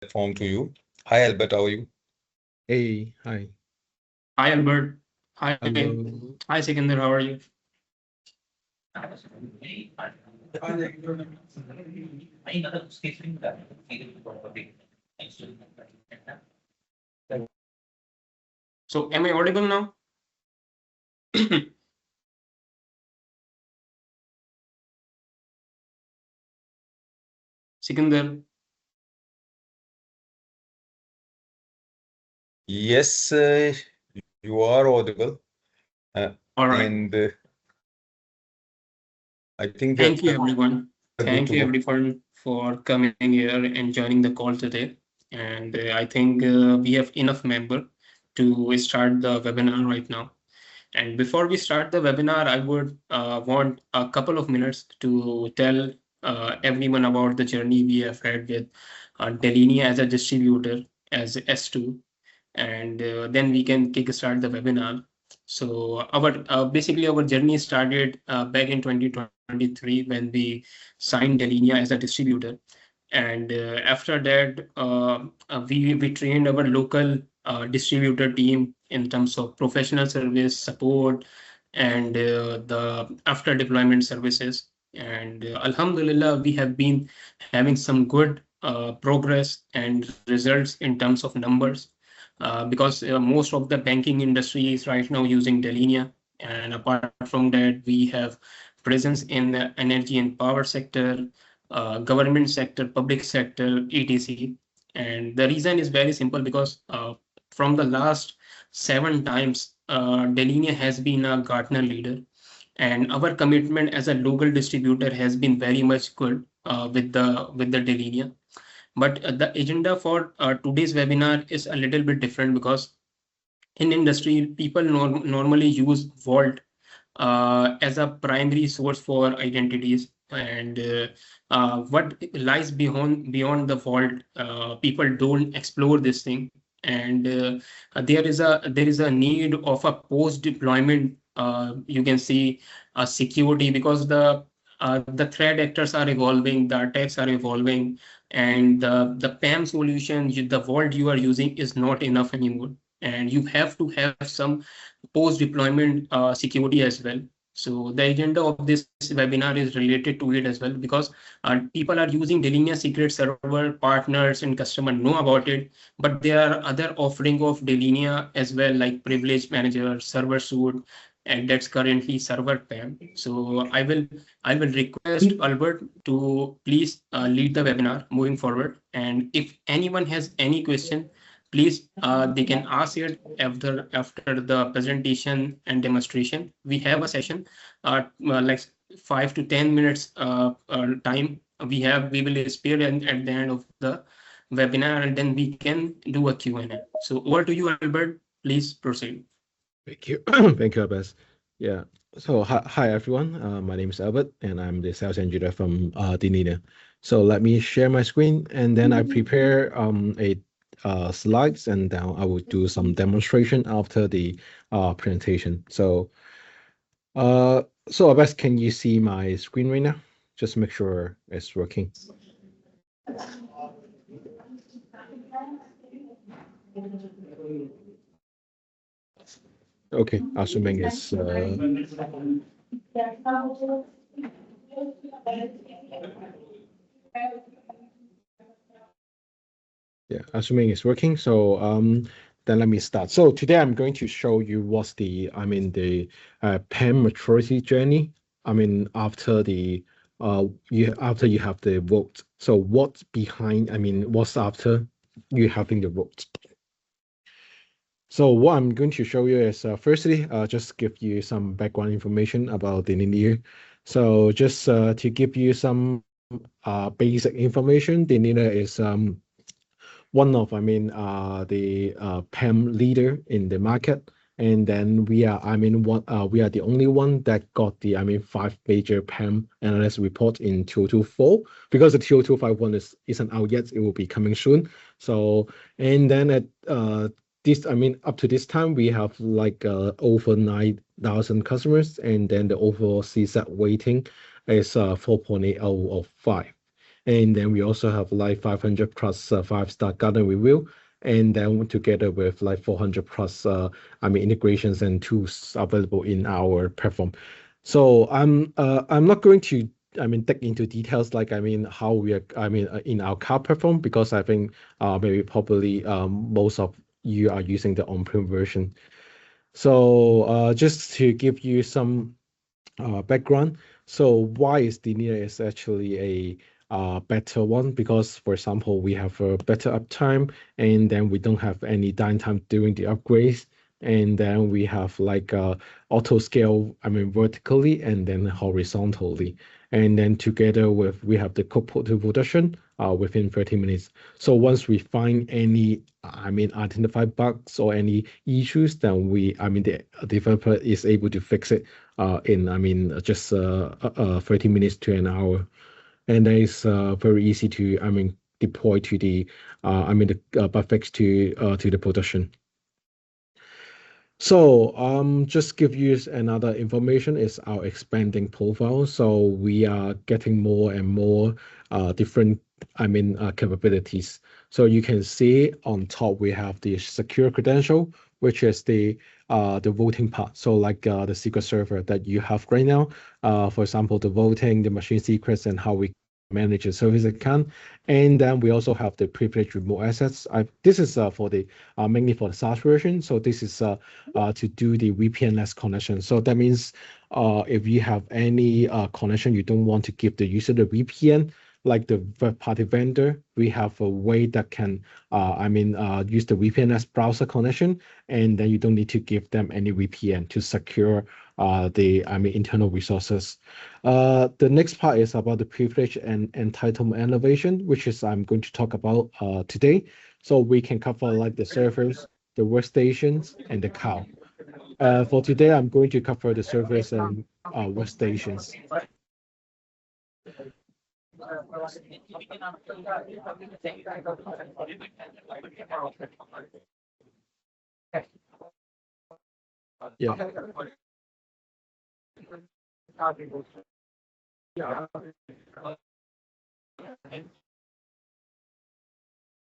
platform to you. Hi, Albert, how are you? Hey, hi. Hi Albert. Hi. Hello. Hi Sikandar, how are you? So am I audible now? Sikandar. Yes, you are audible. All right. And I think we are Thank you good to go. everyone. Thank you everyone for coming here and joining the call today. And I think we have enough member to start the webinar right now. And before we start the webinar, I would want a couple of minutes to tell everyone about the journey we have had with Delinea as a distributor, as S2, and then we can kickstart the webinar. So our basically our journey started back in 2023 when we signed Delinea as a distributor, and after that we trained our local distributor team in terms of professional service support and the after deployment services. And Alhamdulillah, we have been having some good progress and results in terms of numbers, because most of the banking industry is right now using Delinea. And apart from that, we have presence in the energy and power sector, government sector, public sector, etc. And the reason is very simple because from the last 7 times, Delinea has been a Gartner leader, and our commitment as a local distributor has been very much good with the Delinea. But the agenda for today's webinar is a little bit different because in industry, people normally use Vault as a primary source for identities. And what lies beyond the Vault, people don't explore this thing. And there is a need of a post deployment. You can see security, because the threat actors are evolving, the attacks are evolving, and the PAM solution, the Vault you are using is not enough anymore, and you have to have some post deployment security as well. So the agenda of this webinar is related to it as well, because people are using Delinea secret server, partners and customer know about it, but there are other offering of Delinea as well, like privilege manager, server suite, and that's currently server PAM. So I will request Albert to please lead the webinar moving forward. And if anyone has any question, please they can ask it after the presentation and demonstration. We have a session like 5 to 10 minutes time we will spare at the end of the webinar, and then we can do a Q&A. So over to you, Albert. Please proceed. Thank you. Thank you, Abbas. Yeah. So hi everyone. My name is Albert, and I'm the sales engineer from Delinea. So let me share my screen, and then I prepare a slides, and then I will do some demonstration after the presentation. So Abbas, can you see my screen right now? Just make sure it's working. Okay, assuming it's yeah, assuming it's working. So then let me start. So today I'm going to show you what's the PAM maturity journey. After you have the vote. So what's behind? What's after you having the vote? So what I'm going to show you is firstly, just give you some background information about the Delinea. So just to give you some basic information, the Delinea is one of the PAM leader in the market, and then we are we are the only one that got the 5 major PAM analyst report in 2024, because the 2025 one isn't out yet. It will be coming soon. So and then at this up to this time we have like over 9,000 customers, and then the overall CSAT weighting is 4.8 out of 5. And then we also have like 500 plus 5-star Gartner review. And then together with like 400 plus, integrations and tools available in our platform. So I'm not going to dig into details like how we are in our cloud platform, because I think maybe probably most of you are using the on-prem version. So just to give you some background, so why is Delinea is actually a better one? Because for example, we have a better uptime, and then we don't have any downtime during the upgrades, and then we have like auto scale, vertically and then horizontally, and then together with we have the code put to production within 30 minutes. So once we find any identified bugs or any issues, then the developer is able to fix it in just 30 minutes to an hour, and that is very easy to deploy to the the bug fix to the production. So just give you another information is our expanding profile. So we are getting more and more different capabilities. So you can see on top we have the secure credential, which is the voting part. So like the secret server that you have right now. For example, the voting, the machine secrets, and how we manage a service account. And then we also have the privileged remote access. This is for the mainly for the SaaS version. So this is to do the VPN-less connection. So that means if you have any connection, you don't want to give the user the VPN, like the third-party vendor, we have a way that can use the VPN as browser connection, and then you don't need to give them any VPN to secure the internal resources. The next part is about the privilege and entitlement elevation, which is I'm going to talk about today. So we can cover like the servers, the workstations, and the cloud. For today, I'm going to cover the servers and workstations. Yeah.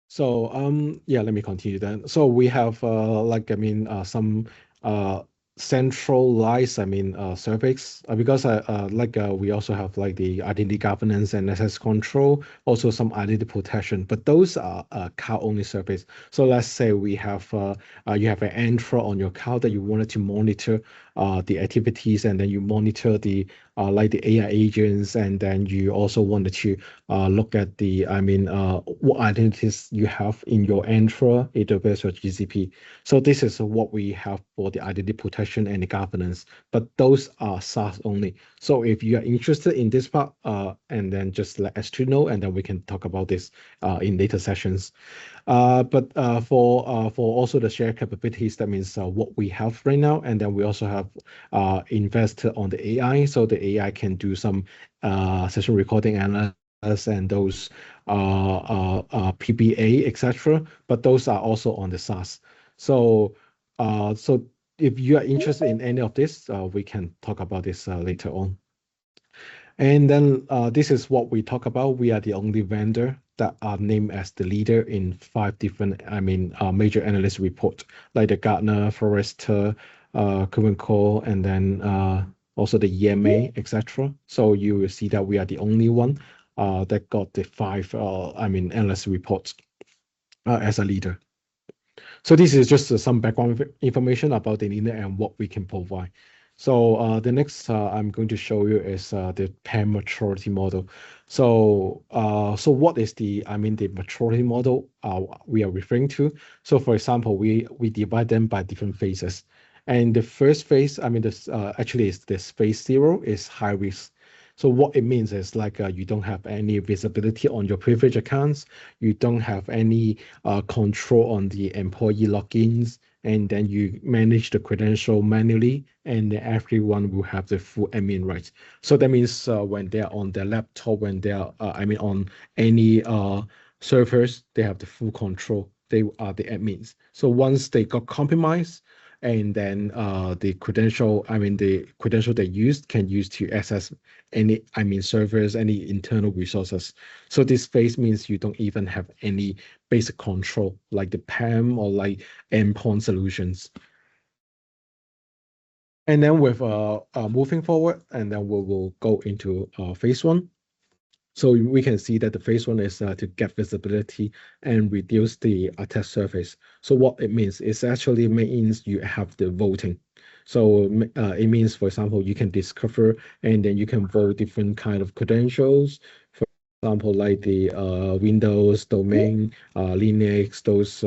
So yeah, let me continue then. So we have some centralized service because we also have like the identity governance and access control, also some identity protection, but those are cloud only service. So let's say we have you have an Entra on your cloud that you wanted to monitor the activities, and then you monitor the like the AI agents, and then you also wanted to look at the what identities you have in your Entra, AWS, or GCP. So this is what we have for the identity protection and the governance, but those are SaaS only. So if you are interested in this part, and then just let us know, and then we can talk about this in later sessions. But for also the shared capabilities, that means what we have right now, and then we also have invested on the AI, so the AI can do some session recording analysis and those PBA, etc. But those are also on the SaaS. So so if you are interested in any of this, we can talk about this later on. And then this is what we talk about. We are the only vendor that are named as the leader in 5 different, major analyst report, like the Gartner, Forrester, Core, and then also the EMA, etc. So you will see that we are the only one that got the 5, analyst reports as a leader. So this is just some background information about Delinea and what we can provide. So the next I'm going to show you is the PAM maturity model. So so what is the the maturity model we are referring to? So for example, we divide them by different phases. And the first phase, this actually is this phase 0 is high risk. So what it means is like you don't have any visibility on your privilege accounts. You don't have any control on the employee logins, and then you manage the credential manually, and everyone will have the full admin rights. So that means when they're on their laptop, when they're on any servers, they have the full control. They are the admins. So once they got compromised, and then the credential they used can use to access any servers, any internal resources. So this phase means you don't even have any basic control like the PAM or like endpoint solutions. And then with moving forward, and then we will go into phase one. So we can see that the phase one is to get visibility and reduce the attack surface. So what it means is actually means you have the voting. So it means, for example, you can discover and then you can vote different kind of credentials. For example, like the Windows domain, Linux, those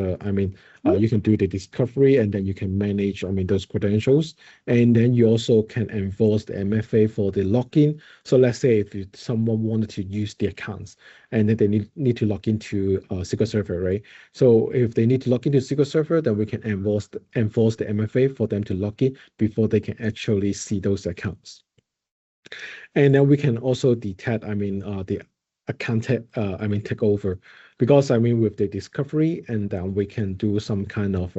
you can do the discovery and then you can manage those credentials, and then you also can enforce the MFA for the login. So let's say if someone wanted to use the accounts and then they need to log into SQL Server, right? So if they need to log into SQL Server, then we can enforce the MFA for them to log in before they can actually see those accounts. And then we can also detect, the account takeover, because with the discovery, and then we can do some kind of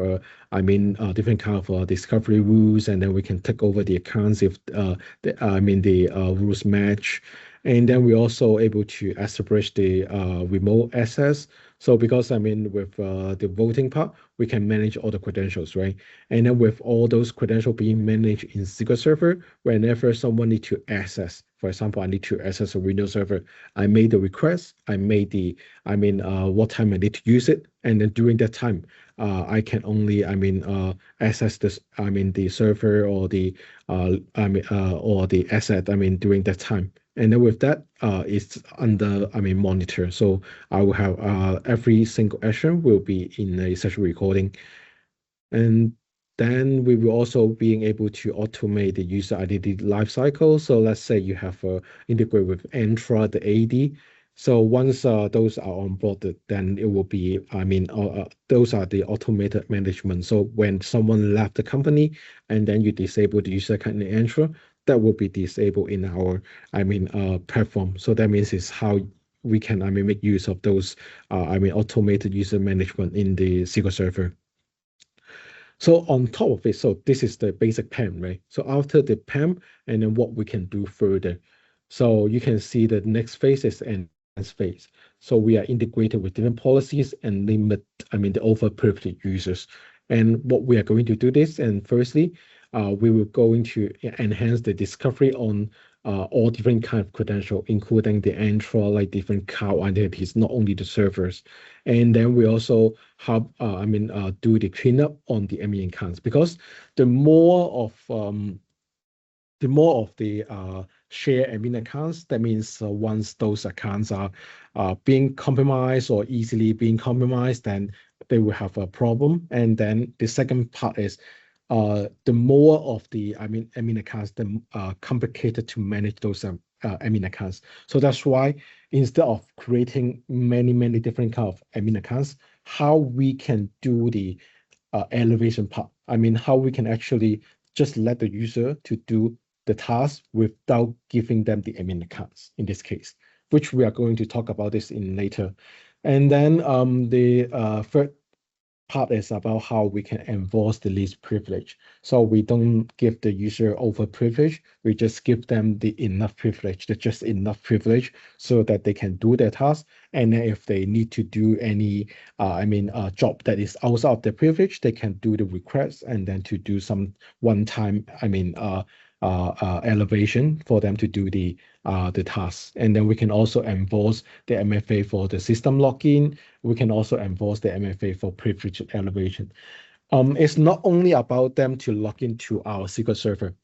different kind of discovery rules, and then we can take over the accounts if the rules match. And then we're also able to establish the remote access. So because with the voting part, we can manage all the credentials, right? And then with all those credentials being managed in SQL Server, whenever someone need to access, for example, I need to access a Windows server, I made the request, I made the, what time I need to use it, and then during that time, I can only, access this, the server or the, or the asset, during that time. And then with that, it's under, monitor. So I will have every single action will be in a session recording. And then we will also being able to automate the user identity lifecycle. So let's say you have integrate with Entra, the AD. So once those are onboarded, then it will be, those are the automated management. So when someone left the company and then you disable the user account in Entra, that will be disabled in our, platform. So that means it's how we can, make use of those, automated user management in the SQL Server. So on top of it, so this is the basic PAM, right? So after the PAM, and then what we can do further. So you can see the next phase is enhanced phase. So we are integrated with different policies and limit, the overprivileged users. And what we are going to do this, and firstly, we will going to enhance the discovery on all different kind of credential, including the Entra, like different cloud identities, not only the servers. And then we also have, do the cleanup on the admin accounts, because the more of the share admin accounts, that means once those accounts are being compromised or easily being compromised, then they will have a problem. And then the second part is the more of the admin accounts, the complicated to manage those admin accounts. So that's why instead of creating many different kind of admin accounts, how we can do the elevation part. How we can actually just let the user to do the task without giving them the admin accounts in this case, which we are going to talk about this in later. And then the third part is about how we can enforce the least privilege. So we don't give the user over privilege, we just give them the enough privilege, just enough privilege so that they can do their task. And then if they need to do any, job that is outside of their privilege, they can do the request and then to do some one-time, elevation for them to do the tasks. And then we can also enforce the MFA for the system login. We can also enforce the MFA for privilege elevation. It's not only about them to log into our SQL Server.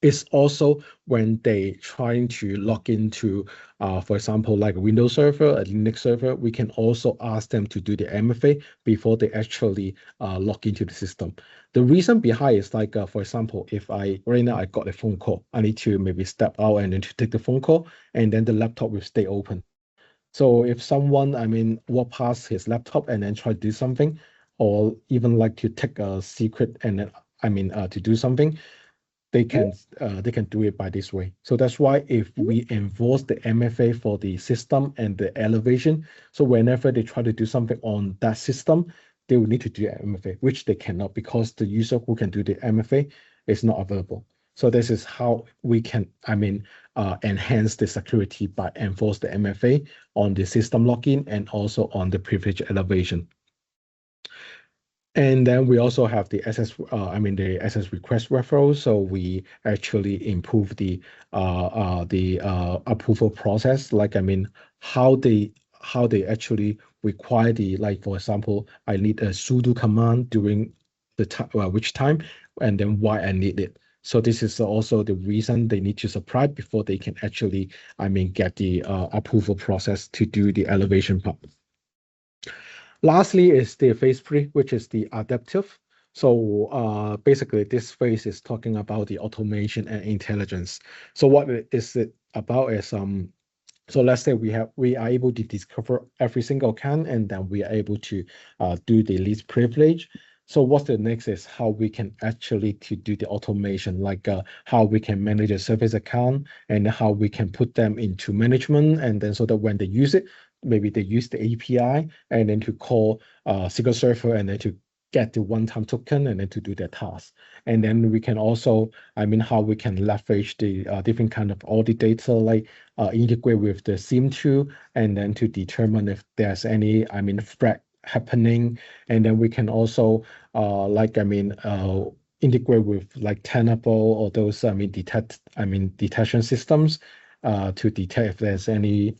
It's also when they trying to log into, for example, like a Windows server, a Linux server, we can also ask them to do the MFA before they actually log into the system. The reason behind is like, for example, if right now I got a phone call, I need to maybe step out and then to take the phone call, and then the laptop will stay open. So if someone, walk past his laptop and then try to do something, or even like to take a secret and then, to do something, they can do it by this way. So that's why if we enforce the MFA for the system and the elevation, so whenever they try to do something on that system, they will need to do MFA, which they cannot because the user who can do the MFA is not available. So this is how we can, enhance the security by enforce the MFA on the system login and also on the privilege elevation. And then we also have the the access request referral. So we actually improve the approval process. Like how they actually require the, like, for example, I need a sudo command during the time, which time, and then why I need it. So this is also the reason they need to supply before they can actually, get the approval process to do the elevation part. Lastly is the phase 3, which is the adaptive. So basically this phase is talking about the automation and intelligence. So what is it about is so let's say we are able to discover every single account, and then we are able to do the least privilege. So what's the next is how we can actually to do the automation, like how we can manage a service account and how we can put them into management, and then so that when they use it, maybe they use the API and then to call SQL Server and then to get the one-time token and then to do their task. And then we can also, how we can leverage the different kind of audit data, like integrate with the SIEM tool, and then to determine if there's any, threat happening. And then we can also, integrate with like Tenable or those, detection systems to detect if there's any,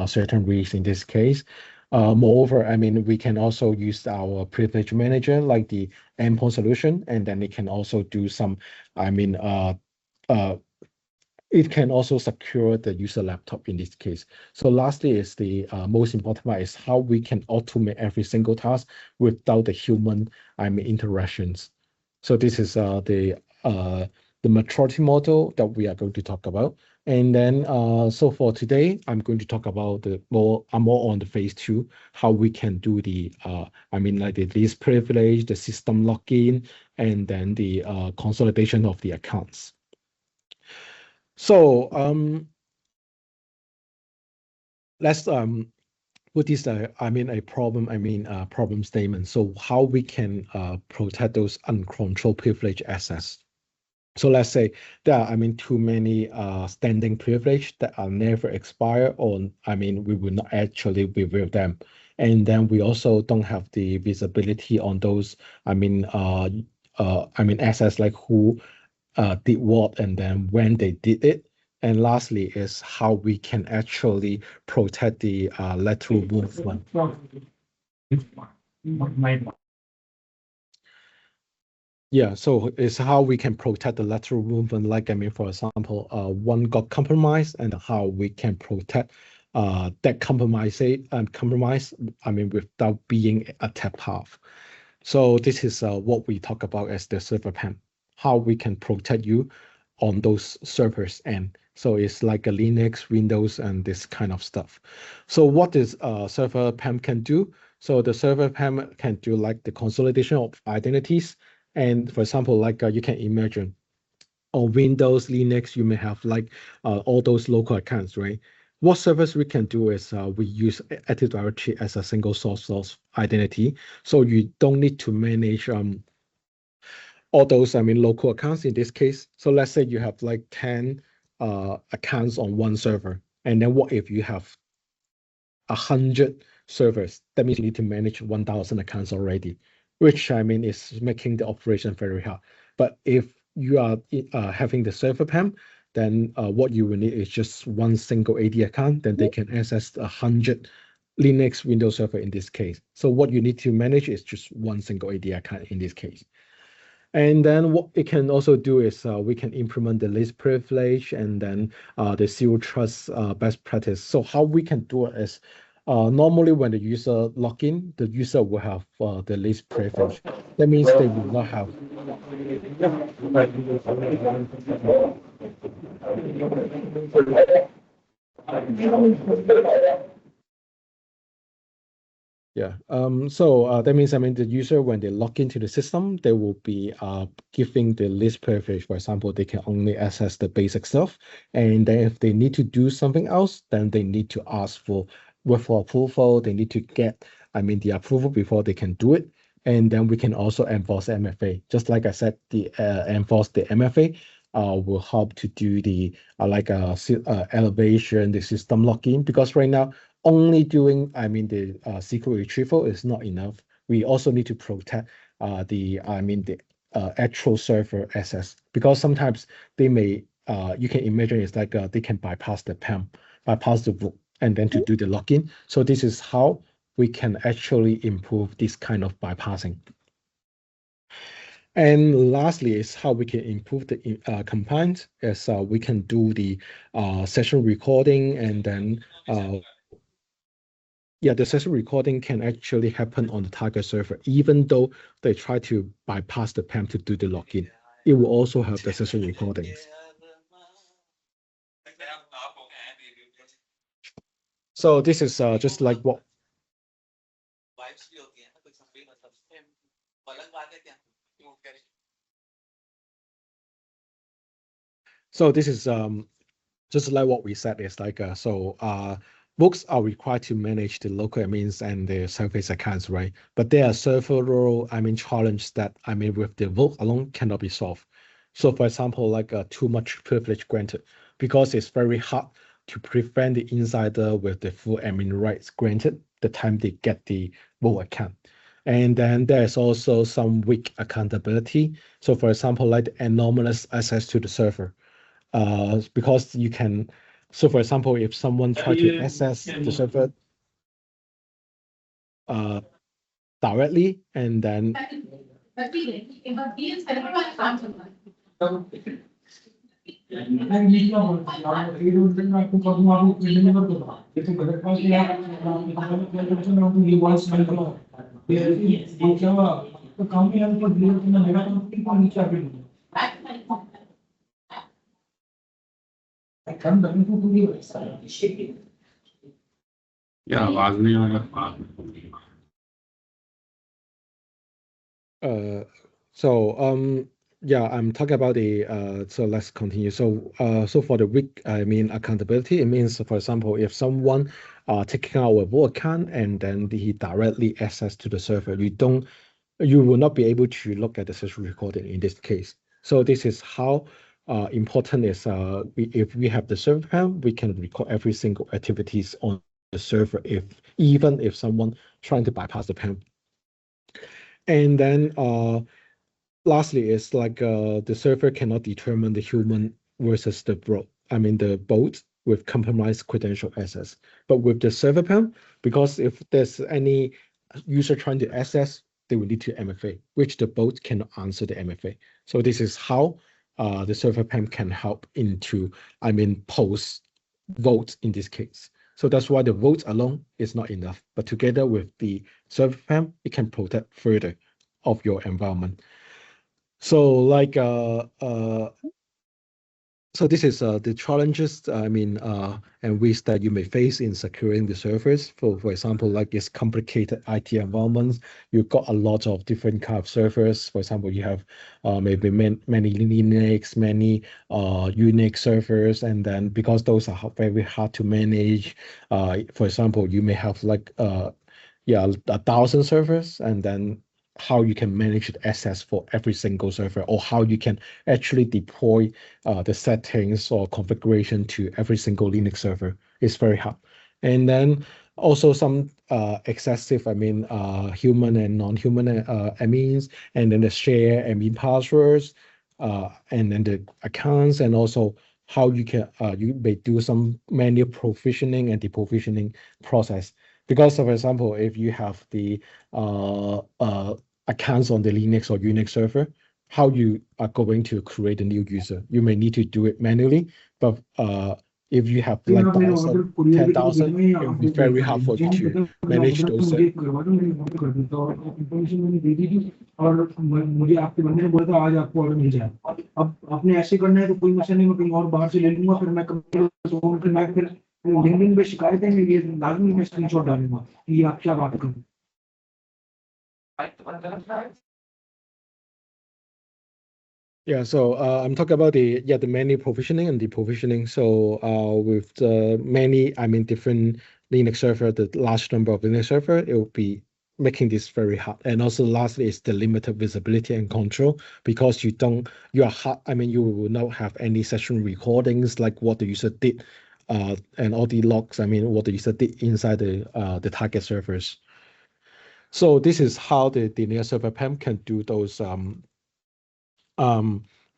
certain risks in this case. Moreover, we can also use our privilege manager like the endpoint solution, and then it can also do some, it can also secure the user laptop in this case. So lastly is the most important part is how we can automate every single task without the human, interactions. So this is the maturity model that we are going to talk about. And then, so for today, I'm going to talk about more on the phase 2, how we can do the, like the least privilege, the system login, and then the consolidation of the accounts. So let's put this, a problem statement. So how we can protect those uncontrolled privilege access. So let's say there are, too many standing privilege that are never expire, or we will not actually review them. And then we also don't have the visibility on those, assets, like who did what and then when they did it. And lastly is how we can actually protect the lateral movement. Yeah, so it's how we can protect the lateral movement, like, for example, one got compromised, and how we can protect that compromise, without being attacked half. So this is what we talk about as the server PAM, how we can protect you on those servers. And so it's like a Linux, Windows, and this kind of stuff. So what is server PAM can do? So the server PAM can do like the consolidation of identities. And for example, like you can imagine on Windows, Linux, you may have like all those local accounts, right? What service we can do is we use Active Directory as a single source of identity. So you don't need to manage all those, local accounts in this case. So let's say you have like 10 accounts on one server. And then what if you have 100 servers? That means you need to manage 1,000 accounts already, which is making the operation very hard. But if you are having the server PAM, then what you will need is just one single AD account, then they can access 100 Linux Windows server in this case. So what you need to manage is just one single AD account in this case. And then what it can also do is we can implement the least privilege and then the zero trust best practice. So how we can do it is normally when the user log in, the user will have the least privilege. That means they will not have. Yeah. So that means the user, when they log into the system, they will be giving the least privilege. For example, they can only access the basic stuff, and then if they need to do something else, then they need to ask for with approval, they need to get, the approval before they can do it. And then we can also enforce MFA. Just like I said, the enforce the MFA will help to do the elevation, the system login, because right now only doing the secret retrieval is not enough. We also need to protect the actual server access, because sometimes they may you can imagine it's like they can bypass the PAM, bypass the book, and then to do the login. So this is how we can actually improve this kind of bypassing. And lastly is how we can improve the compliance, as we can do the session recording, and then the session recording can actually happen on the target server, even though they try to bypass the PAM to do the login. It will also have the session recordings. So this is just like what. So this is just like what we said, is like books are required to manage the local admins and the service accounts, right? But there are several challenges that with the book alone cannot be solved. So for example, like too much privilege granted, because it's very hard to prevent the insider with the full admin rights granted the time they get the book account. And then there's also some weak accountability. So for example, like the anomalous access to the server. Because you can, so for example, if someone try to access the server directly, and then आवाज नहीं आ रहा। I'm talking about the so let's continue. So for the weak accountability, it means, for example, if someone taking out a vault account and then he directly access to the server, you will not be able to look at the session recording in this case. So this is how important is if we have the server PAM, we can record every single activities on the server, even if someone trying to bypass the PAM. And then lastly is like the server cannot determine the human versus the bot with compromised credential access. But with the server PAM, because if there's any user trying to access, they will need to MFA, which the bot cannot answer the MFA. So this is how the server PAM can help into, post votes in this case. So that's why the votes alone is not enough, but together with the server PAM, it can protect further of your environment. So like so this is the challenges and risks that you may face in securing the servers. For example, like it's complicated IT environments. You've got a lot of different kind of servers. For example, you have maybe many Linux, many Unix servers, and then because those are very hard to manage, for example, you may have like 1,000 servers, and then how you can manage the access for every single server, or how you can actually deploy the settings or configuration to every single Linux server is very hard. And then also some excessive, human and non-human admins, and then the share admin passwords, and then the accounts, and also how you can you may do some manual provisioning and deprovisioning process. Because, for example, if you have the accounts on the Linux or Unix server, how you are going to create a new user? You may need to do it manually, but if you have like 1,000, 10,000, it will be very hard for you to manage those. और मुझे आपके बंदे ने बोला था आज आपको order मिल जाए। अब आपने ऐसे करना है तो कोई मसला नहीं, मैं कहीं और बाहर से ले लूंगा, फिर मैं फिर लिंक्डइन पे शिकायतें ये लाजमी मैं स्क्रीनशॉट डालूंगा। ये आप क्या बात करें? Yeah, so I'm talking about the many provisioning and deprovisioning. So with the many, different Linux server, the large number of Linux server, it will be making this very hard. And also lastly is the limited visibility and control, because you are hard, you will not have any session recordings like what the user did, and all the logs, what the user did inside the target servers. So this is how the Delinea server PAM can do those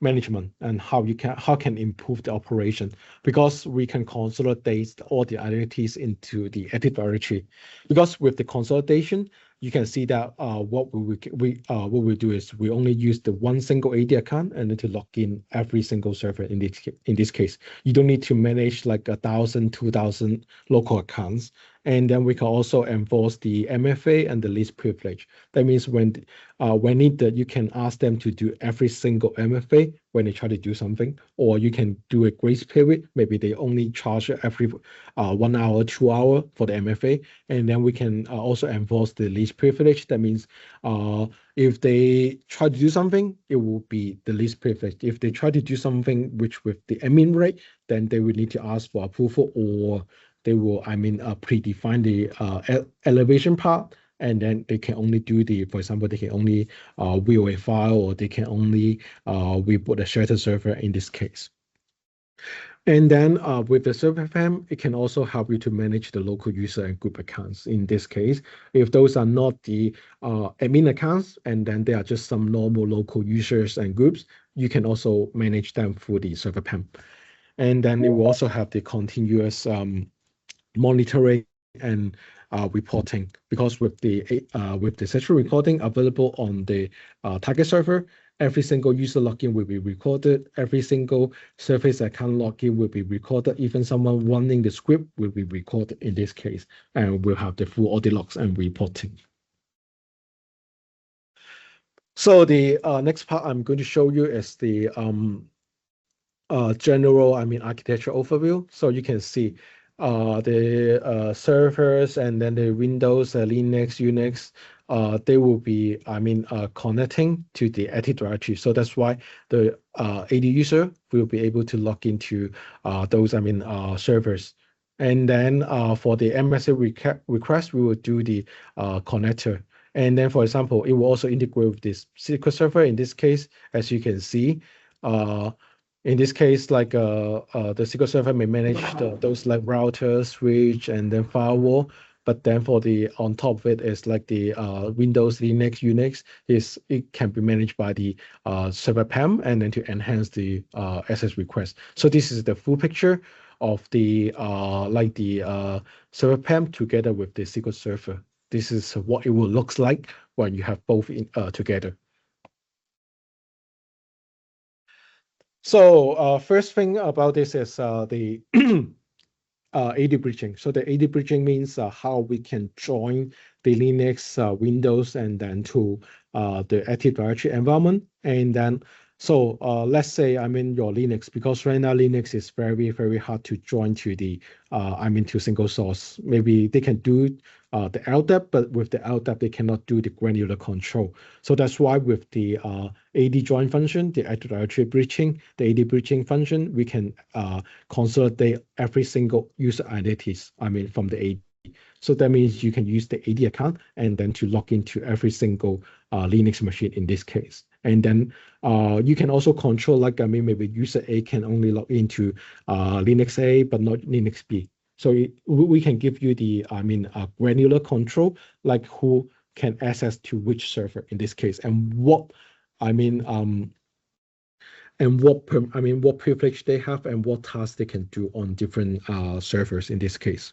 management, and how can improve the operation, because we can consolidate all the identities into the Active Directory. Because with the consolidation, you can see that what we do is we only use the one single AD account and then to log in every single server in this case. You don't need to manage like 1,000, 2,000 local accounts. And then we can also enforce the MFA and the least privilege. That means when needed, you can ask them to do every single MFA when they try to do something, or you can do a grace period. Maybe they only charge every 1 hour, 2 hours for the MFA. And then we can also enforce the least privilege. That means if they try to do something, it will be the least privilege. If they try to do something which with the admin rate, then they will need to ask for approval, or they will, predefine the elevation part, and then they can only do for example, they can only view a file, or they can only reboot a shared server in this case. And then with the server PAM, it can also help you to manage the local user and group accounts. In this case, if those are not the admin accounts, and then they are just some normal local users and groups, you can also manage them through the server PAM. And then it will also have the continuous monitoring and reporting, because with the session recording available on the target server, every single user login will be recorded. Every single service account login will be recorded. Even someone running the script will be recorded in this case, and we'll have the full audit logs and reporting. So the next part I'm going to show you is the general, architecture overview. So you can see the servers, and then the Windows, Linux, Unix, they will be, connecting to the Active Directory. So that's why the AD user will be able to log into those, servers. And then for the MSA request, we will do the connector. And then, for example, it will also integrate with this SQL Server. In this case, as you can see, in this case, like the SQL Server may manage those like router, switch, and then firewall. But then for the on top of it is like the Windows, Linux, Unix. It can be managed by the server PAM, and then to enhance the access request. So this is the full picture of the server PAM together with the SQL Server. This is what it will look like when you have both together. So first thing about this is the AD bridging. So the AD bridging means how we can join the Linux, Windows, and then to the Active Directory environment. And then, so let's say I'm in your Linux, because right now Linux is very, very hard to join to the, to single source. Maybe they can do the LDAP, but with the LDAP, they cannot do the granular control. So that's why with the AD join function, the Active Directory bridging, the AD bridging function, we can consolidate every single user identities, from the AD. So that means you can use the AD account and then to log into every single Linux machine in this case. And then you can also control, like, maybe user A can only log into Linux A, but not Linux B. So we can give you the, granular control, like who can access to which server in this case, and what, and what privilege they have, and what tasks they can do on different servers in this case.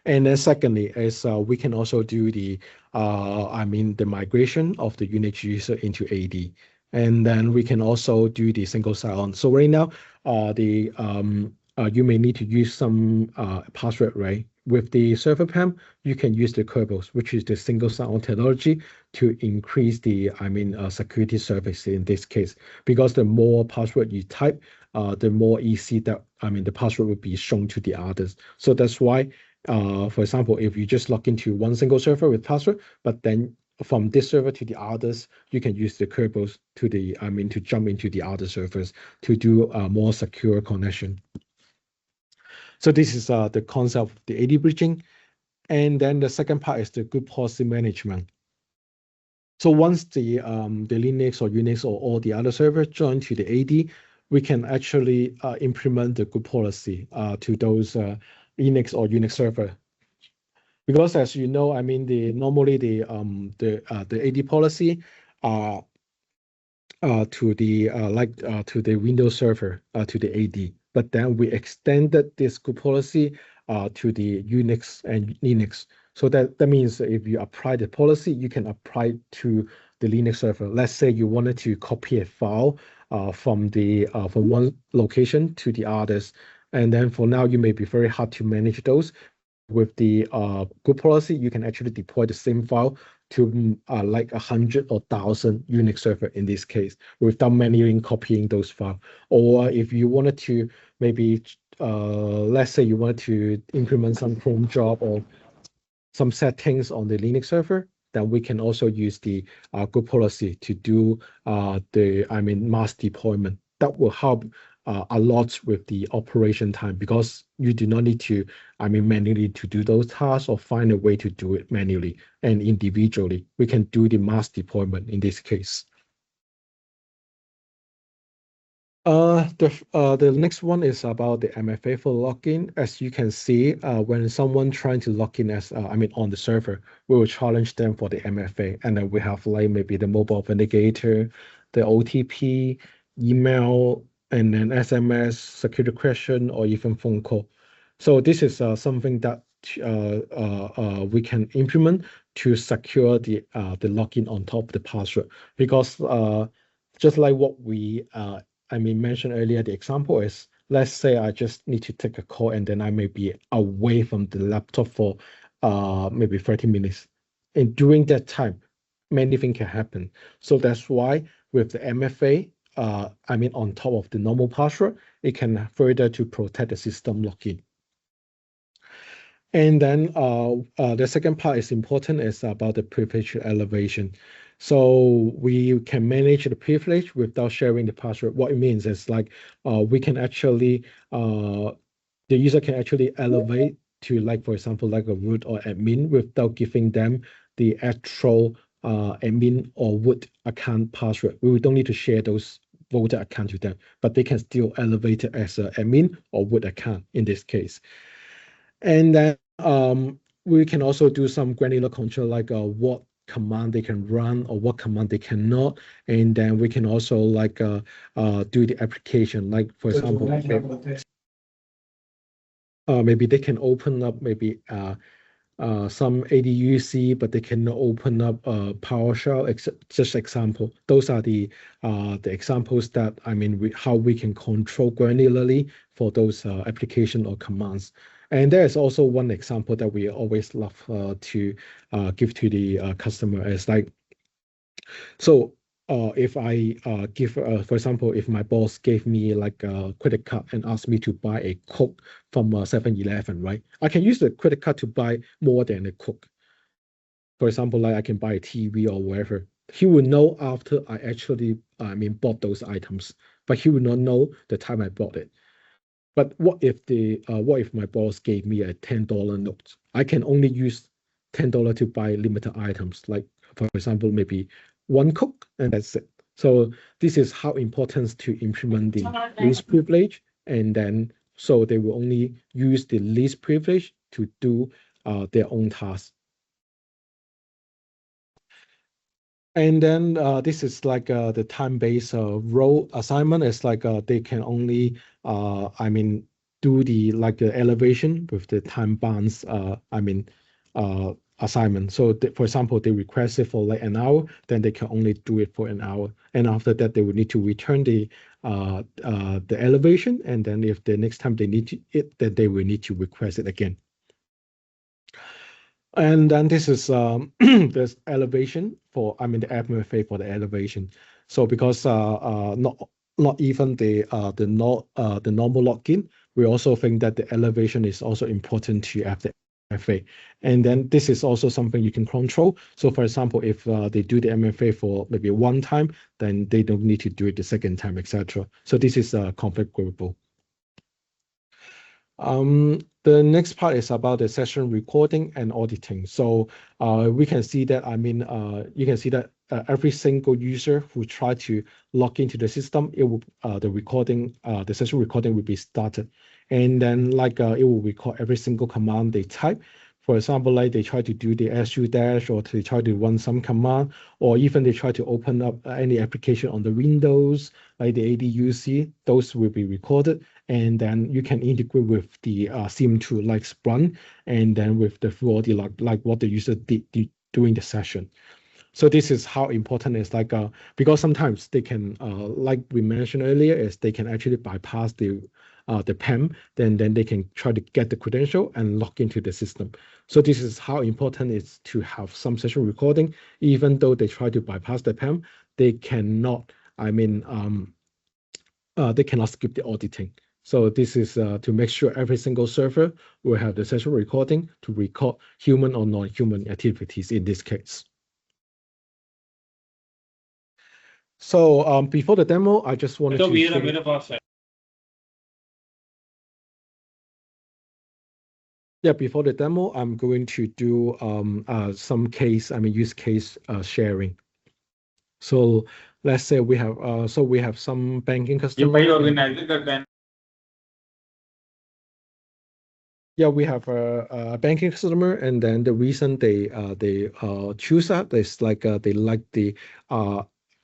And then secondly is we can also do the, the migration of the Unix user into AD. And then we can also do the single sign-on. So right now, you may need to use some password, right? With the server PAM, you can use the Kerbals, which is the single sign-on technology, to increase the, security service in this case. Because the more password you type, the more easy that, the password will be shown to the others. So that's why, for example, if you just log into one single server with password, but then from this server to the others, you can use the Kerbals to the, to jump into the other servers to do a more secure connection. So this is the concept of the AD bridging. And then the second part is the group policy management. So once the Linux or Unix or all the other servers join to the AD, we can actually implement the group policy to those Linux or Unix server. Because as you know, I mean, normally the AD policy are to the Windows server to the AD, but then we extended this group policy to the Unix and Linux. So that means if you apply the policy, you can apply to the Linux server. Let's say you wanted to copy a file from one location to the others, and then for now you may be very hard to manage those. With the group policy, you can actually deploy the same file to like 100 or 1,000 Unix server in this case, without manually copying those files. Or if you wanted to maybe, let's say you wanted to implement some cron job or some settings on the Linux server, then we can also use the group policy to do mass deployment. That will help a lot with the operation time, because you do not need to, manually to do those tasks or find a way to do it manually and individually. We can do the mass deployment in this case. The next one is about the MFA for login. As you can see, when someone trying to log in as on the server, we will challenge them for the MFA, and then we have like maybe the mobile authenticator, the OTP, email, and then SMS, security question, or even phone call. So this is something that we can implement to secure the login on top of the password, because just like what we mentioned earlier, the example is, let's say I just need to take a call and then I may be away from the laptop for maybe 30 minutes. And during that time, many things can happen. So that's why with the MFA, on top of the normal password, it can further to protect the system login. And then the second part is important, is about the privilege elevation. So we can manage the privilege without sharing the password. What it means is like we can actually, the user can actually elevate to, like, for example, like a root or admin without giving them the actual admin or root account password. We don't need to share those voter account to them, but they can still elevate it as an admin or root account in this case. And then we can also do some granular control, like what command they can run or what command they cannot. And then we can also like do the application, like for example, maybe they can open up maybe some ADUC, but they cannot open up PowerShell. Just example. Those are the examples that how we can control granularly for those application or commands. And there is also one example that we always love to give to the customer, is like, so if I give, for example, if my boss gave me like a credit card and asked me to buy a Coke from 7-Eleven, right? I can use the credit card to buy more than a Coke. For example, like I can buy a TV or whatever. He will know after I actually, bought those items, but he will not know the time I bought it. But what if my boss gave me a $10 note? I can only use $10 to buy limited items, like for example, maybe one Coke, and that's it. So this is how important to implement the least privilege, and then so they will only use the least privilege to do their own tasks. And then this is like the time-based role assignment. It's like they can only, do the elevation with the time bounds. Assignment. So for example, they request it for like an hour, then they can only do it for an hour, and after that they will need to return the elevation, and then if the next time they need it, then they will need to request it again. And then this is this elevation for the MFA for the elevation. So because not even the normal login, we also think that the elevation is also important to have the MFA. And then this is also something you can control. So for example, if they do the MFA for maybe one time, then they don't need to do it the second time, etc. So this is configurable. The next part is about the session recording and auditing. So we can see that, you can see that every single user who try to log into the system, it will the session recording will be started. And then it will record every single command they type. For example, like they try to do the SU dash, or they try to run some command, or even they try to open up any application on the Windows, like the ADUC, those will be recorded. And then you can integrate with the SIM tool like Sprawl, and then with the full audio like what the user did during the session. So this is how important it's because sometimes they can, like we mentioned earlier, is they can actually bypass the PAM, then they can try to get the credential and log into the system. So this is how important it is to have some session recording. Even though they try to bypass the PAM, they cannot, they cannot skip the auditing. So this is to make sure every single server will have the session recording to record human or non-human activities in this case. So before the demo, I just wanted to show... Yeah, before the demo, I'm going to do some use case sharing. So let's say we have some banking customer. Yeah, we have a banking customer, and then the reason they choose that is they like the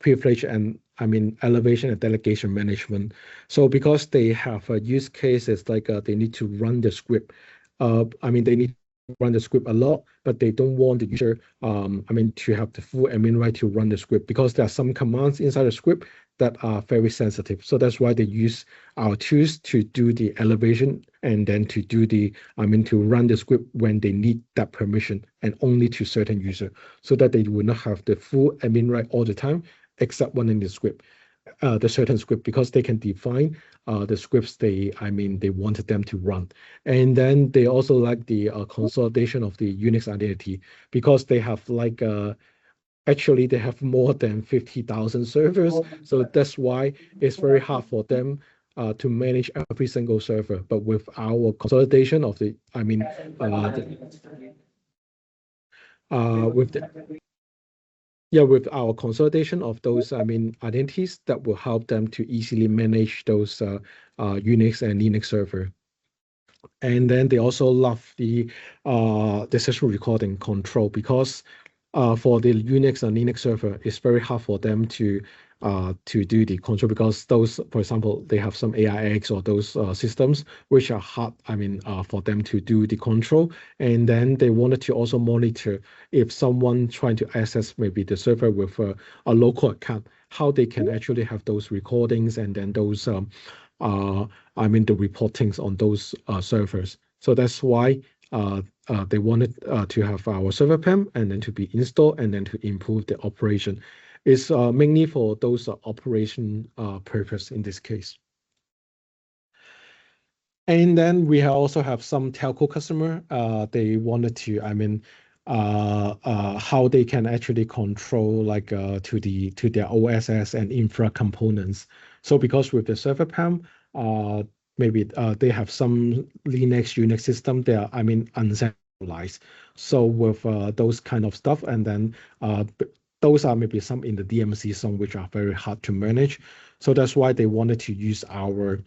privilege and elevation and delegation management. So because they have a use case, it's like they need to run the script. They need to run the script a lot, but they don't want the user to have the full admin right to run the script, because there are some commands inside the script that are very sensitive. So that's why they use our tools to do the elevation, and then to do the to run the script when they need that permission, and only to certain user, so that they will not have the full admin right all the time, except running the script, the certain script, because they can define the scripts they wanted them to run. And then they also like the consolidation of the Unix identity, because they have actually they have more than 50,000 servers. So that's why it's very hard for them to manage every single server. But with our consolidation of the, with our consolidation of those, identities, that will help them to easily manage those Unix and Linux server. And then they also love the session recording control, because for the Unix and Linux server, it's very hard for them to do the control, because those, for example, they have some AIX or those systems which are hard, for them to do the control. And then they wanted to also monitor if someone trying to access maybe the server with a local account, how they can actually have those recordings, and then those the reportings on those servers. So that's why they wanted to have our server PAM, and then to be installed, and then to improve the operation. It's mainly for those operation purpose in this case. And then we also have some telco customer. They wanted to, how they can actually control to their OSS and infra components. So because with the server PAM, maybe they have some Linux, Unix system, they are, uncentralized. So with those kind of stuff, and then those are maybe some in the DMZ zone, which are very hard to manage. So that's why they wanted to use our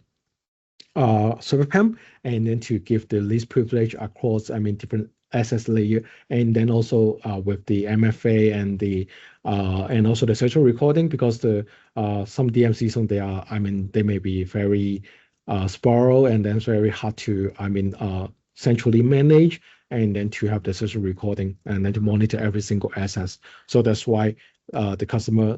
server PAM, and then to give the least privilege across, different access layer, and then also with the MFA and the and also the session recording, because the some DMZ zone, they are, they may be very Sprawl, and then very hard to, centrally manage, and then to have the session recording, and then to monitor every single access. So that's why the customer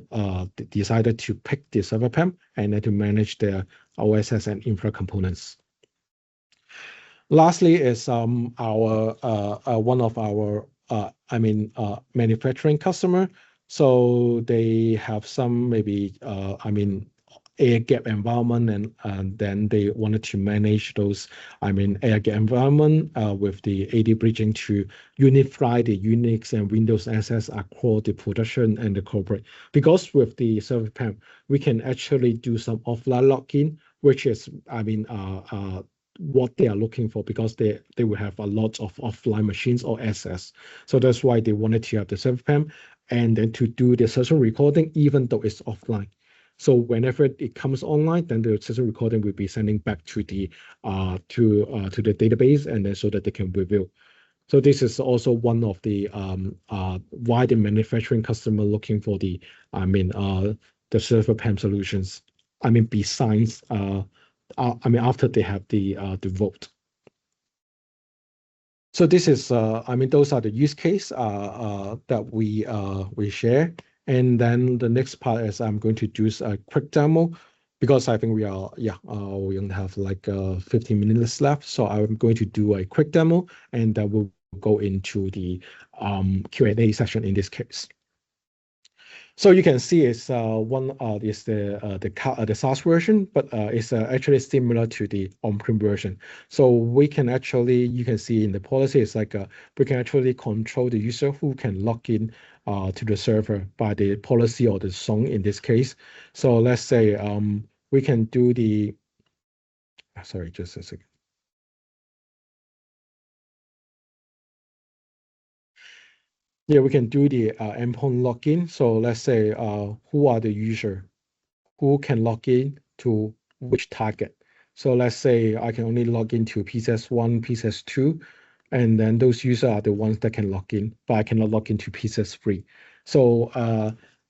decided to pick the server PAM, and then to manage their OSS and infra components. Lastly is our one of our manufacturing customer. So they have some maybe air gap environment, and then they wanted to manage those air gap environment with the AD bridging to unify the Unix and Windows access across the production and the corporate. Because with the server PAM, we can actually do some offline login, which is what they are looking for, because they will have a lot of offline machines or access. So that's why they wanted to have the server PAM, and then to do the session recording, even though it's offline. So whenever it comes online, then the session recording will be sending back to the database, and then so that they can review. So this is also one of the why the manufacturing customer looking for the server PAM solutions. Besides after they have the vote. So this is those are the use case that we share. And then the next part is I'm going to do a quick demo, because I think we only have like 15 minutes left. So I'm going to do a quick demo, and that will go into the Q&A session in this case. So you can see it's the SaaS version, but it's actually similar to the on-prem version. So we can actually, you can see in the policy, it's like we can actually control the user who can log in to the server by the policy or the zone in this case. So let's say we can do the, sorry, just a second. Yeah, we can do the endpoint login. So let's say who are the user who can log in to which target. So let's say I can only log into PCS1, PCS2, and then those users are the ones that can log in, but I cannot log into PCS3. So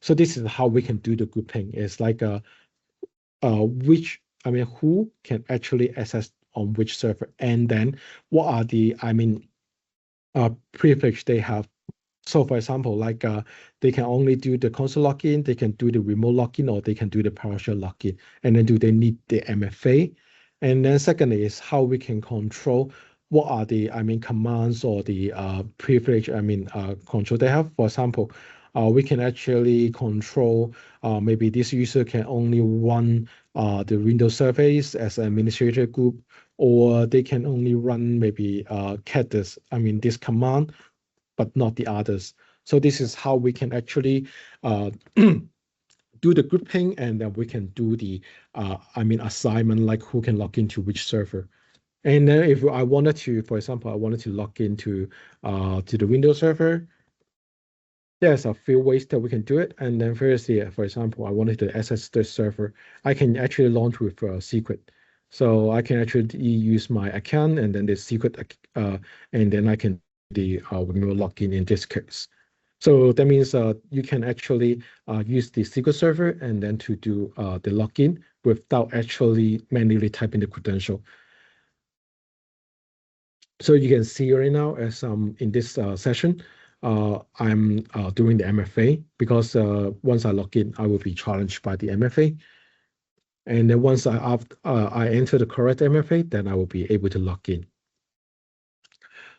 so this is how we can do the grouping. It's like who can actually access on which server, and then what are the privilege they have. So for example, like they can only do the console login, they can do the remote login, or they can do the PowerShell login. And then do they need the MFA? And then secondly is how we can control what are the commands or the privilege control they have. For example, we can actually control maybe this user can only run the Windows surface as an administrator group, or they can only run maybe cat this command, but not the others. So this is how we can actually do the grouping, and then we can do the assignment, like who can log into which server. And then if I wanted to, for example, I wanted to log into to the Windows server, there's a few ways that we can do it. And then firstly, for example, I wanted to access the server, I can actually launch with a secret. So I can actually use my account and then the secret, and then I can the remote login in this case. So that means you can actually use the secret server and then to do the login without actually manually typing the credential. So you can see right now as in this session, I'm doing the MFA, because once I log in, I will be challenged by the MFA. And then once I enter the correct MFA, then I will be able to log in.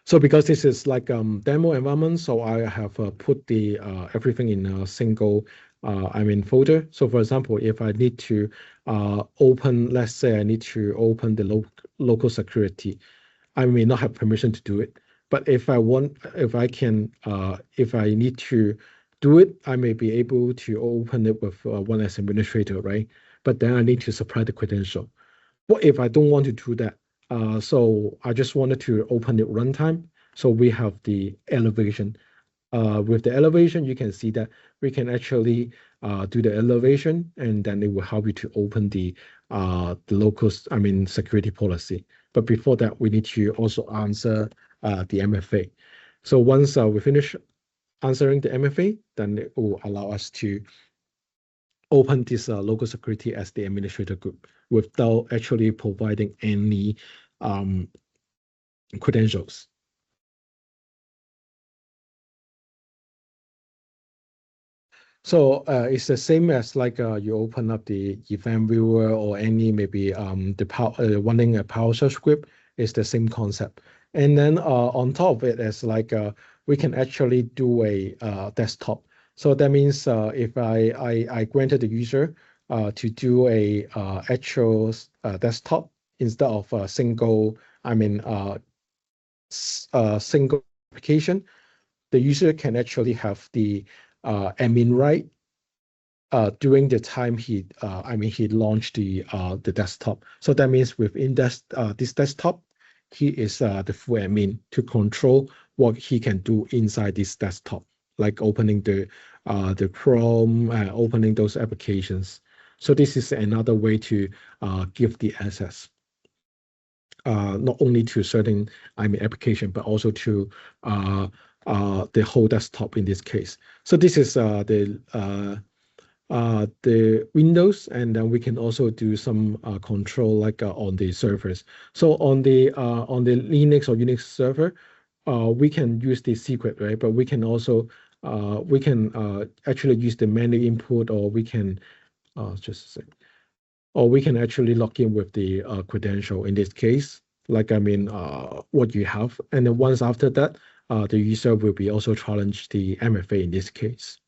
So because this is like demo environment, so I have put the everything in a single folder. So for example, if I need to open, let's say I need to open the local security, I may not have permission to do it. But if I need to do it, I may be able to open it with one as administrator, right? But then I need to supply the credential. What if I don't want to do that? So I just wanted to open it runtime. So we have the elevation. With the elevation, you can see that we can actually do the elevation, and then it will help you to open the local, security policy. But before that, we need to also answer the MFA. So once we finish answering the MFA, then it will allow us to open this local security as the administrator group without actually providing any credentials. So it's the same as like you open up the event viewer or any maybe running a PowerShell script. It's the same concept. And then on top of it is like we can actually do a desktop. So that means if I granted the user to do a actual desktop instead of a single, single application, the user can actually have the admin right during the time he launched the desktop. So that means within this desktop, he is the full admin to control what he can do inside this desktop, like opening the Chrome, opening those applications. So this is another way to give the access, not only to certain application, but also to the whole desktop in this case. So this is the Windows, and then we can also do some control like on the servers. So on the Linux or Unix server, we can use the secret, right? But we can also actually use the manual input, or we can just a second, or we can actually log in with the credential in this case, like what you have, and then once after that, the user will be also challenge the MFA in this case.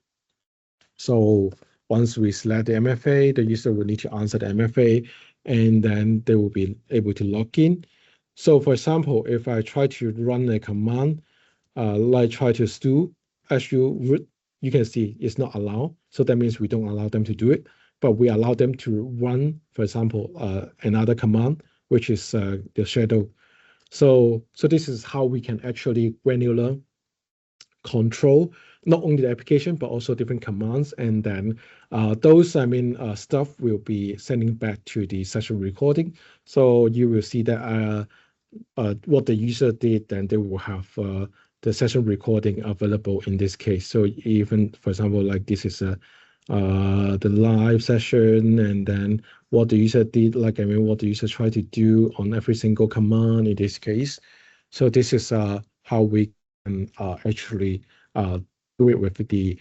So once we select the MFA, the user will need to answer the MFA, and then they will be able to log in. So for example, if I try to run a command, like try to do su root, you can see it's not allowed. So that means we don't allow them to do it, but we allow them to run, for example, another command, which is the shadow. So this is how we can actually granular control not only the application but also different commands, and then those stuff will be sending back to the session recording. So you will see that what the user did, then they will have the session recording available in this case. So even, for example, like this is the live session, and then what the user did, like what the user tried to do on every single command in this case. So this is how we can actually do it with the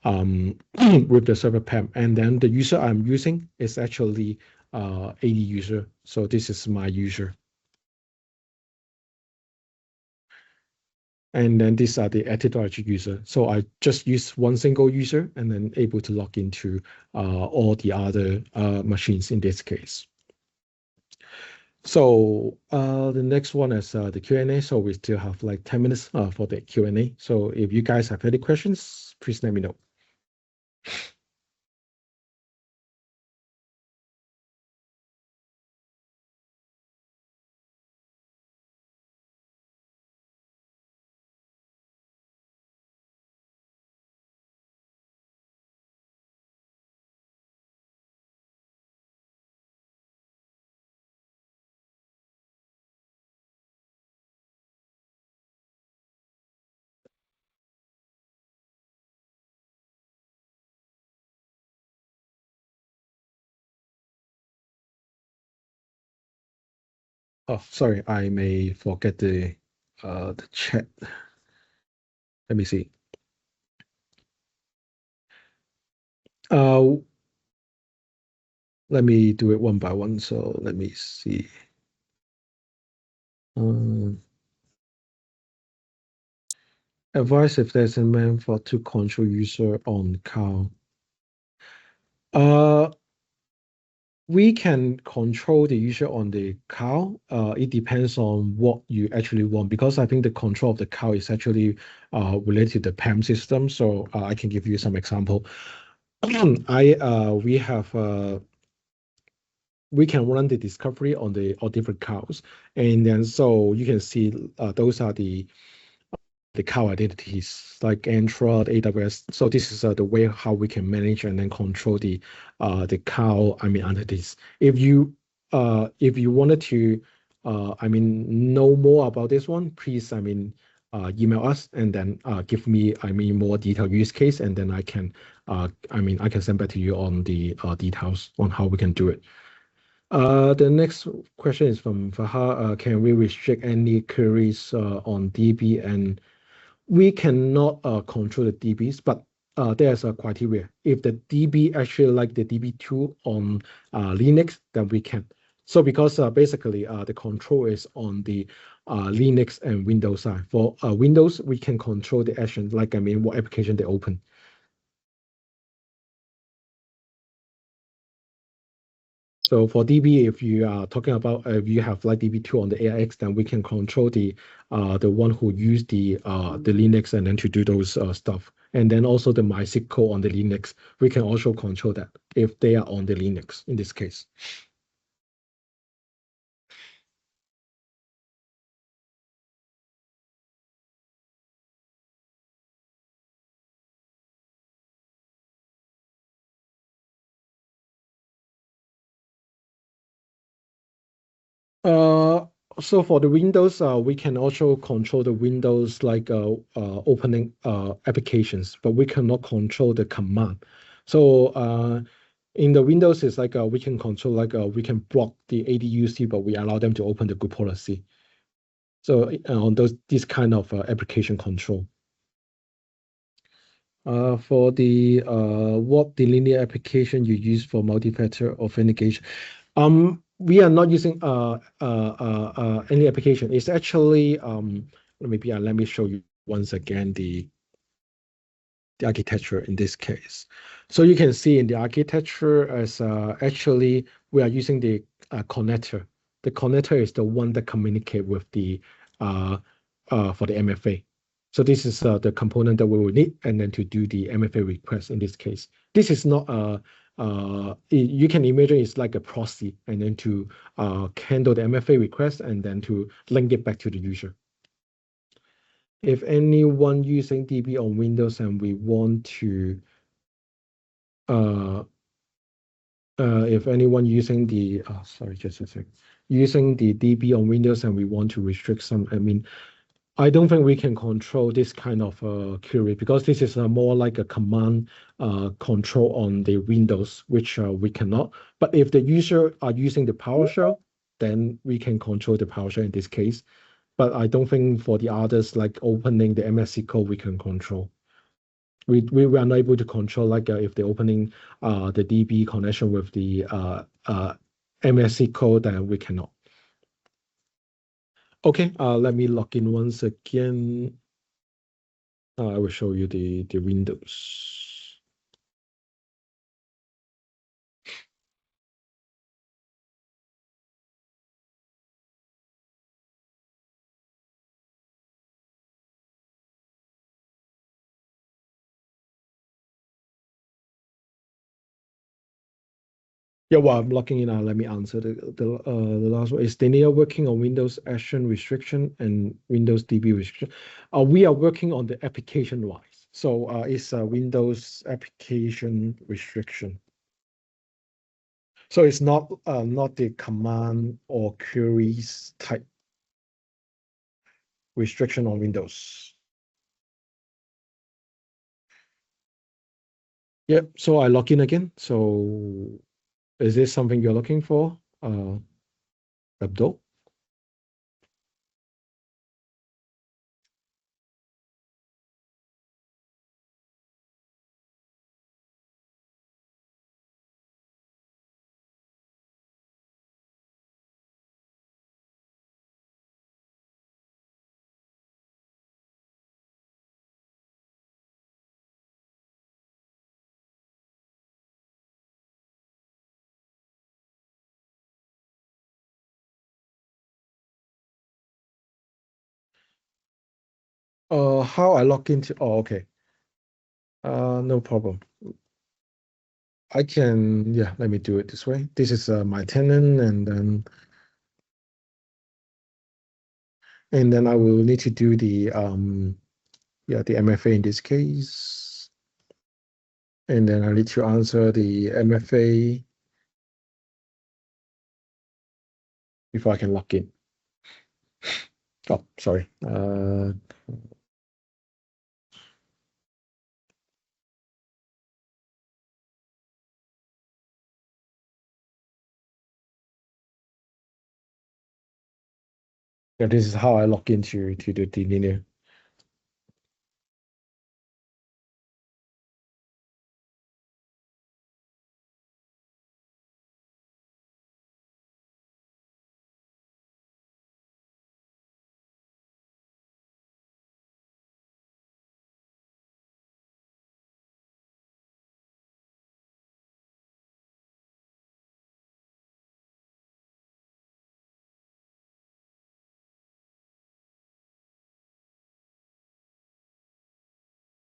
with the server PAM. And then the user I'm using is actually AD user. So this is my user. And then these are the Active Directory user. So I just use one single user and then able to log into all the other machines in this case. So the next one is the Q&A. So we still have like 10 minutes for the Q&A. So if you guys have any questions, please let me know. Oh, sorry, I may forget the chat. Let me see. Let me do it one by one. So let me see. Advise if there's a man for to control user on call. We can control the user on the call. It depends on what you actually want, because I think the control of the call is actually related to the PAM system. So I can give you some example. We can run the discovery on the different cows, and then so you can see those are the cow identities like Entra, AWS. So this is the way how we can manage and then control the cow entities. If you wanted to know more about this one, please email us and then give me more detailed use case, and then I can send back to you on the details on how we can do it. The next question is from Fahad. Can we restrict any queries on DB? And we cannot control the DBs, but there's a criteria. If the DB actually like the DB2 on Linux, then we can. So because basically the control is on the Linux and Windows side. For Windows, we can control the actions, like what application they open. So for DB, if you are talking about if you have like DB2 on the AIX, then we can control the one who use the Linux and then to do those stuff. And then also the MySQL on the Linux, we can also control that if they are on the Linux in this case. So for the Windows, we can also control the Windows like opening applications, but we cannot control the command. So in the Windows, it's like we can control like we can block the ADUC, but we allow them to open the group policy. So on this kind of application control. For the what Delinea application you use for multi-factor authentication, we are not using any application. It's actually maybe let me show you once again the architecture in this case. So you can see in the architecture as actually we are using the connector. The connector is the one that communicate with the for the MFA. So this is the component that we will need, and then to do the MFA request in this case. This is not you can imagine it's like a proxy, and then to handle the MFA request, and then to link it back to the user. If anyone using DB on Windows and we want to, if anyone using the, sorry, just a sec, using the DB on Windows and we want to restrict some, I don't think we can control this kind of query because this is more like a command control on the Windows, which we cannot. But if the user are using the PowerShell, then we can control the PowerShell in this case. But I don't think for the others, like opening the MSC code, we can control. We were unable to control like if they're opening the DB connection with the MSC code, then we cannot. Okay, let me log in once again. I will show you the Windows. Yeah, while I'm logging in, let me answer the last one. Is Delinea working on Windows Action restriction and Windows DB restriction? We are working on the application wise. So it's a Windows application restriction. So it's not the command or queries type restriction on Windows. Yep. So I log in again. So is this something you're looking for, Abdul? How I log into? Oh, okay. No problem. I can, yeah, let me do it this way. This is my tenant, and then I will need to do the the MFA in this case. And then I need to answer the MFA before I can log in. Oh, sorry. Yeah, this is how I log into the Delinea.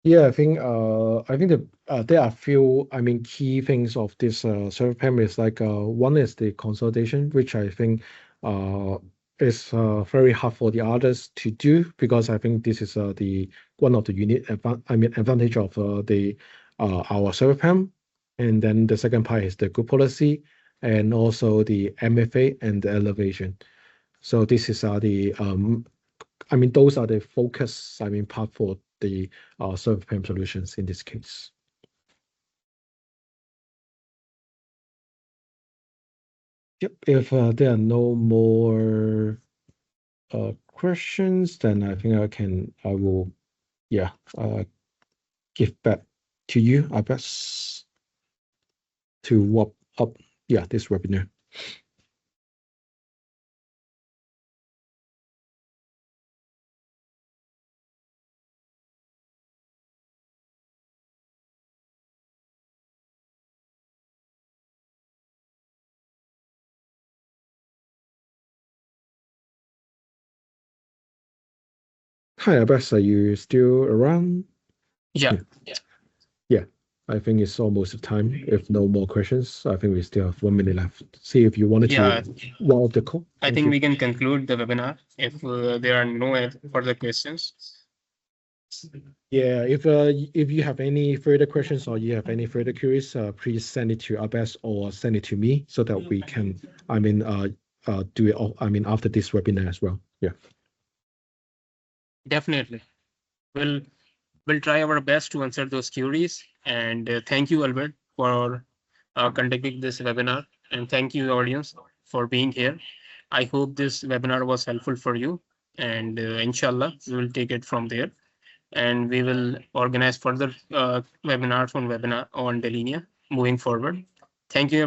Yeah, I think there are a few, key things of this server PAM is like one is the consolidation, which I think is very hard for the others to do, because I think this is the one of the unique advantage of the our server PAM. And then the second part is the group policy and also the MFA and the elevation. So this is the those are the focus, part for the server PAM solutions in this case. Yep, if there are no more questions, then I think I will, give back to you, I guess, to wrap up, this webinar. Hi, Abbas, are you still around? Yeah. Yeah, I think it's almost the time. If no more questions, I think we still have 1 minute left. See if you wanted Yeah. to wrap up the call. I Thank think you. we can conclude the webinar if there are no further questions. Yeah, if you have any further questions or you have any further queries, please send it to Abbas or send it to me so that we can, do it after this webinar as well. Yeah. Definitely. We'll try our best to answer those queries. And thank you, Albert, for conducting this webinar. And thank you, audience, for being here. I hope this webinar was helpful for you. And inshallah, we will take it from there. And we will organize further webinars on Delinea moving forward. Thank you,